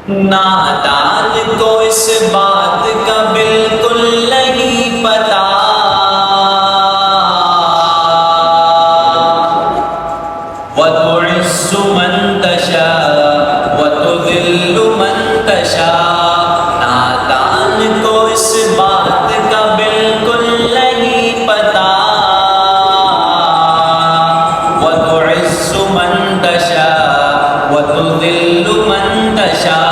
نادان کو اس بات کا بالکل نہیں پتا، وَتُعِزُّ مَن تَشَاءُ وَتُذِلُّ مَن تَشَاءُ، نادان کو اس بات کا بالکل نہیں پتا، وَتُعِزُّ مَن تَشَاءُ وَتُذِلُّ مَن تَشَاءُ،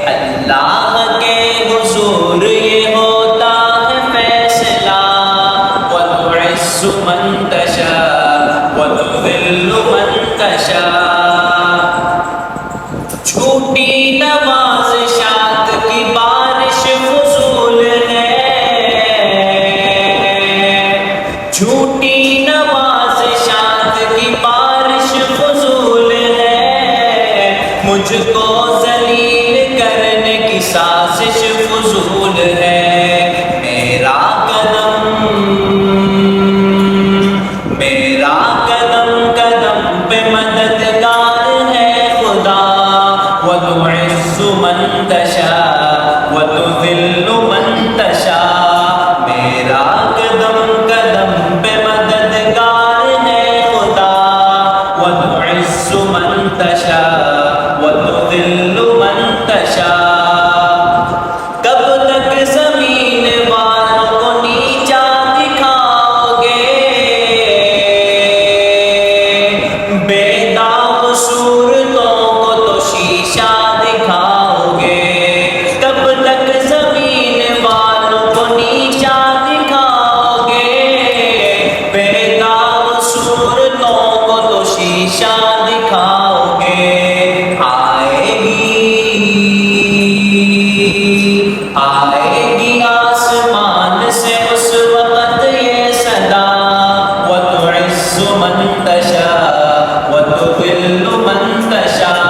اللہ کے حضور یہ ہوتا ہے فیصلہ، وَتُعِزُّ مَن تَشَاءُ وَتُذِلُّ مَن تَشَاءُ، جھوٹی نوازشات کی بارش فضول ہے، جھوٹی نوازشات کی بارش فضول ہے، مجھ کو ذلیل کرنے کی سازش فضول ہے، میرا قدم قدم پہ مددگار ہے خدا، وَتُعِزُّ مَن تَشَاءُ وَتُذِلُّ مَن تَشَاءُ، میرا قدم قدم پہ مددگار ہے خدا، وَتُعِزُّ مَن تَشَاءُ وَتُذِلُّ مَن تَشَاءُ، کب تک زمین والوں کو نیچا دکھاؤ گے، بے داغ صورتوں کو تو شیشہ دکھاؤ گے، کب تک زمین والوں کو نیچا دکھاؤ گے، بے داغ صورتوں کو تو شیشہ دکھاؤ گے، آئے گی آسمان سے اس وقت یہ صدا، وَتُعِزُّ مَن تَشَاءُ وَتُذِلُّ مَن تَشَاءُ،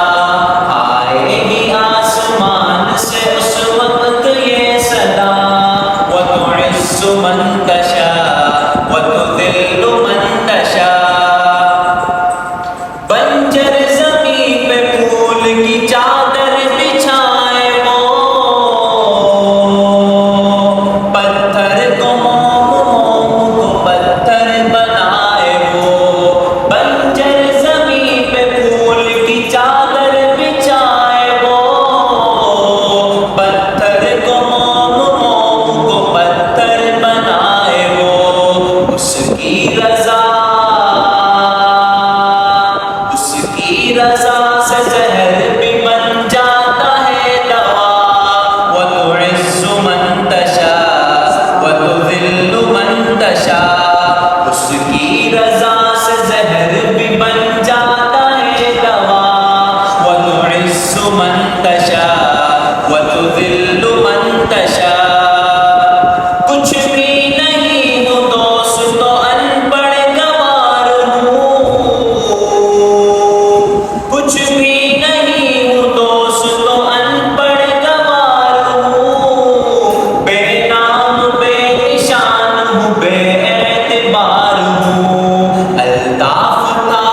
آئے گی آسمان سے اس وقت یہ صدا، وَتُعِزُّ مَن تَشَاءُ وَتُذِلُّ مَن تَشَاءُ، بنجر زمین پہ پھول کی چادر بچھائے وہ، پتھر کو موم کو پتھر بنائے وہ، بنجر زمین پہ پھول کی چادر بچھائے وہ، پتھر کو موم کو پتھر بنائے وہ، اس کی رضا سے زہر بھی بن جاتا ہے دوا، وَتُعِزُّ مَن تَشَاءُ وَتُذِلُّ مَن تَشَاءُ، اس کی رضا سے زہر بھی بن جاتا ہے دوا، وَتُعِزُّ مَن تَشَاءُ وَتُذِلُّ مَن تَشَاءُ، کچھ بھی نہیں ہوں دوست تو ان پڑھ گوار ہوں، کچھ بھی نہیں ہوں دوست تو ان پڑھ گوار ہوں، بے نام بے نشان ہوں، بے اعتبار ہوں، الطاف تھا